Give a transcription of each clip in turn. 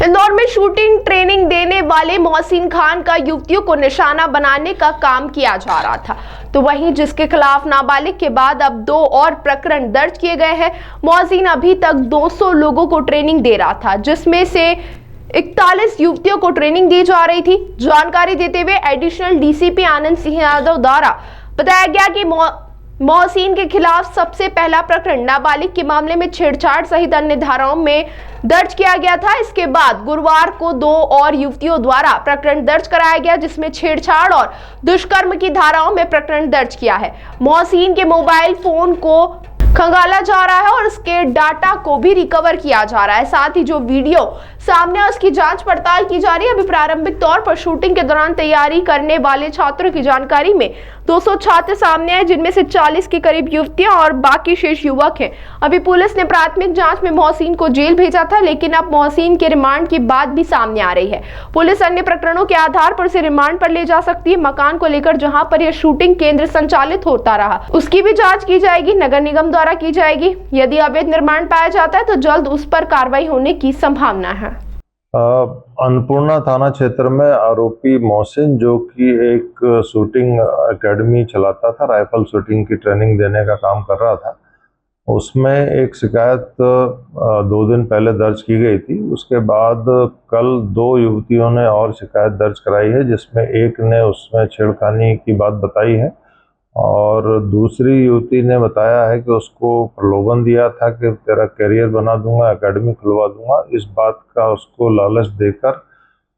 इंदौर में shooting training देने वाले मोहसिन खान का युवतियों को निशाना बनाने का काम किया जा रहा था, तो वहीं जिसके खिलाफ नाबालिग के बाद अब 2 और प्रकरण दर्ज किए गए हैं। मोहसिन अभी तक 200 लोगों को ट्रेनिंग दे रहा था, जिसमें से 41 युवतियों को ट्रेनिंग दी जा रही थी। जानकारी देते हुए एडिशनल डीसीपी आनंद सिंह यादव द्वारा बताया गया कि मोहसिन के खिलाफ सबसे पहला प्रकरण नाबालिग के मामले में छेड़छाड़ सहित अन्य धाराओं में दर्ज किया गया था। इसके बाद गुरुवार को 2 और युवतियों द्वारा प्रकरण दर्ज कराया गया, जिसमें छेड़छाड़ और दुष्कर्म की धाराओं में प्रकरण दर्ज किया है। मोहसिन के मोबाइल फोन को खंगाला जा रहा है और उसके डाटा को भी रिकवर किया जा रहा है। साथ ही जो वीडियो सामने है उसकी जांच पड़ताल की जा रही है। अभी प्रारंभिक तौर पर शूटिंग के दौरान तैयारी करने वाले छात्रों की जानकारी में 200 छात्र सामने आए, जिनमें से 40 के करीब युवतियां और बाकी शेष युवक हैं। अभी पुलिस ने प्राथमिक जांच में मोहसिन को जेल भेजा था, लेकिन अब मोहसिन के रिमांड की बात भी सामने आ रही है। पुलिस अन्य प्रकरणों के आधार पर उसे रिमांड पर ले जा सकती है। मकान को लेकर जहां पर यह शूटिंग केंद्र संचालित होता रहा, उसकी भी जांच की जाएगी, नगर निगम द्वारा की जाएगी। यदि अवैध निर्माण पाया जाता है तो जल्द उस पर कार्रवाई होने की संभावना है। अन्नपूर्णा थाना क्षेत्र में आरोपी मोहसिन, जो कि एक शूटिंग एकेडमी चलाता था, राइफल शूटिंग की ट्रेनिंग देने का काम कर रहा था, उसमें एक शिकायत 2 दिन पहले दर्ज की गई थी। उसके बाद कल 2 युवतियों ने और शिकायत दर्ज कराई है, जिसमें एक ने उसमें छेड़खानी की बात बताई है और दूसरी युवती ने बताया है कि उसको प्रलोभन दिया था कि तेरा करियर बना दूंगा, एकेडमी खुलवा दूंगा। इस बात का उसको लालच देकर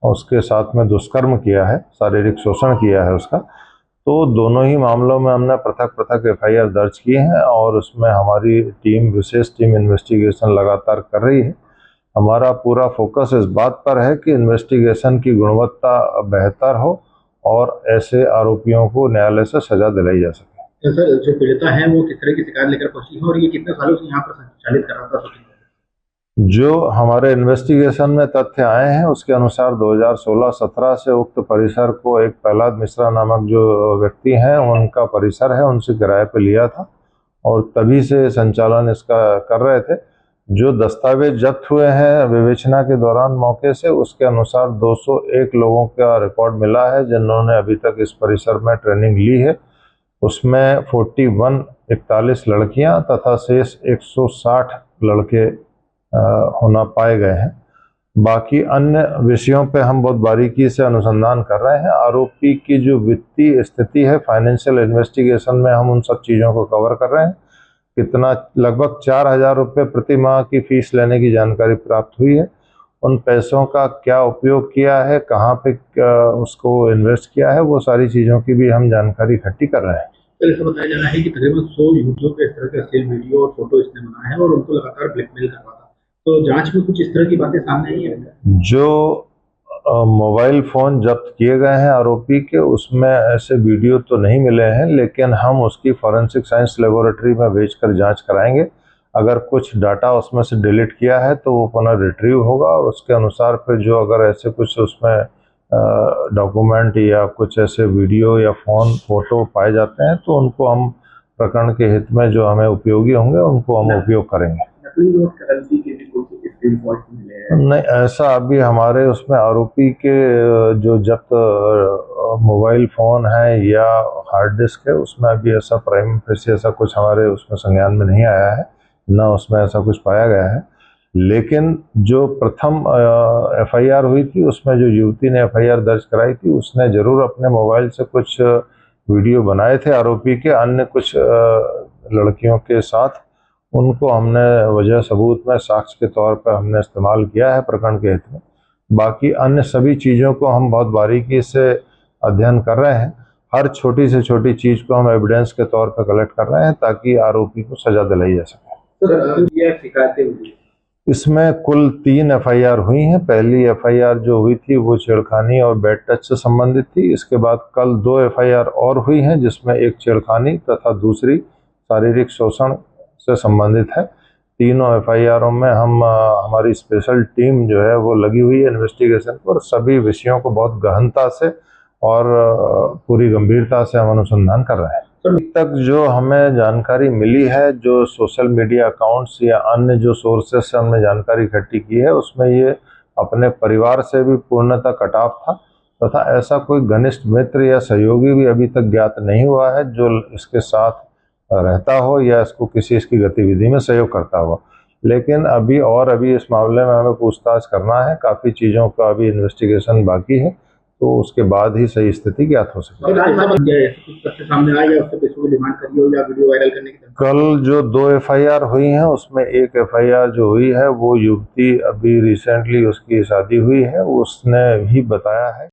उसके साथ में दुष्कर्म किया है, शारीरिक शोषण किया है उसका। तो दोनों ही मामलों में हमने पृथक एफआईआर दर्ज किए हैं और उसमें हमारी टीम, विशेष टीम इन्वेस्टिगेशन लगातार कर रही है। हमारा पूरा फोकस इस बात पर है कि इन्वेस्टिगेशन की गुणवत्ता बेहतर हो और ऐसे आरोपियों को न्यायालय से सजा दिलाई जा सके। सर, जो पीड़िता है वो किस तरह की शिकायत लेकर पहुंची है और ये कितने सालों से यहाँ पर संचालित कर रहा था? जो हमारे इन्वेस्टिगेशन में तथ्य आए हैं उसके अनुसार 2016-17 से उक्त परिसर को एक प्रहलाद मिश्रा नामक जो व्यक्ति हैं, उनका परिसर है, उनसे किराए पे लिया था और तभी से संचालन इसका कर रहे थे। जो दस्तावेज जब्त हुए हैं विवेचना के दौरान मौके से, उसके अनुसार 201 लोगों का रिकॉर्ड मिला है जिन्होंने अभी तक इस परिसर में ट्रेनिंग ली है। उसमें 41 लड़कियां तथा शेष 160 लड़के होना पाए गए हैं। बाकी अन्य विषयों पे हम बहुत बारीकी से अनुसंधान कर रहे हैं। आरोपी की जो वित्तीय स्थिति है, फाइनेंशियल इन्वेस्टिगेशन में हम उन सब चीज़ों को कवर कर रहे हैं। कितना, लगभग 4000 रुपये प्रति माह की फीस लेने की जानकारी प्राप्त हुई है। उन पैसों का क्या उपयोग किया है, कहाँ पे उसको इन्वेस्ट किया है, वो सारी चीज़ों की भी हम जानकारी इकट्ठी कर रहे हैं। तो ऐसा बताया जा रहा है कि तकरीबन 100 युवतियों के इस तरह का सेल वीडियो और फोटो इसने बनाया है और उनको लगातार ब्लैकमेल कर रहा था। तो जांच में कुछ इस तरह की बातें सामने आई है? जो मोबाइल फ़ोन जब्त किए गए हैं आरोपी के, उसमें ऐसे वीडियो तो नहीं मिले हैं, लेकिन हम उसकी फॉरेंसिक साइंस लेबोरेटरी में भेजकर जांच कराएंगे। अगर कुछ डाटा उसमें से डिलीट किया है तो वो पुनः रिट्रीव होगा और उसके अनुसार फिर जो अगर ऐसे कुछ उसमें डॉक्यूमेंट या कुछ ऐसे वीडियो या फ़ोटो पाए जाते हैं तो उनको हम प्रकरण के हित में जो हमें उपयोगी होंगे उनको हम उपयोग करेंगे। नहीं, ऐसा अभी हमारे उसमें आरोपी के जो जब्त मोबाइल फ़ोन है या हार्ड डिस्क है, उसमें अभी ऐसा प्राइम फेसी ऐसा कुछ हमारे उसमें संज्ञान में नहीं आया है, ना उसमें ऐसा कुछ पाया गया है। लेकिन जो प्रथम एफआईआर हुई थी, उसमें जो युवती ने एफआईआर दर्ज कराई थी, उसने ज़रूर अपने मोबाइल से कुछ वीडियो बनाए थे आरोपी के अन्य कुछ लड़कियों के साथ। उनको हमने वजह सबूत में साक्ष्य के तौर पर हमने इस्तेमाल किया है प्रकरण के हित में। बाकी अन्य सभी चीज़ों को हम बहुत बारीकी से अध्ययन कर रहे हैं। हर छोटी से छोटी चीज़ को हम एविडेंस के तौर पर कलेक्ट कर रहे हैं ताकि आरोपी को सजा दिलाई जा सके। इसमें कुल 3 एफआईआर हुई हैं। पहली एफआईआर जो हुई थी वो छेड़खानी और बैड टच से संबंधित थी। इसके बाद कल 2 एफआईआर और हुई हैं, जिसमें एक छेड़खानी तथा दूसरी शारीरिक शोषण से संबंधित है। तीनों एफआईआरों में हम हमारी स्पेशल टीम जो है वो लगी हुई है इन्वेस्टिगेशन पर। सभी विषयों को बहुत गहनता से और पूरी गंभीरता से हम अनुसंधान कर रहे हैं। अभी तक जो हमें जानकारी मिली है, जो सोशल मीडिया अकाउंट्स या अन्य जो सोर्सेस से हमने जानकारी इकट्ठी की है, उसमें ये अपने परिवार से भी पूर्णतः कट ऑफ था तथा ऐसा कोई घनिष्ठ मित्र या सहयोगी भी अभी तक ज्ञात नहीं हुआ है जो इसके साथ रहता हो या इसको किसी इसकी गतिविधि में सहयोग करता हो। लेकिन अभी इस मामले में हमें पूछताछ करना है, काफ़ी चीज़ों का अभी इन्वेस्टिगेशन बाकी है, तो उसके बाद ही सही स्थिति ज्ञात हो सकती है। सामने आया उससे पैसों की डिमांड करी हो या वीडियो वायरल करने की? कल जो 2 FIR हुई हैं उसमें एक FIR जो हुई है वो युवती अभी रिसेंटली उसकी शादी हुई है, उसने ही बताया है।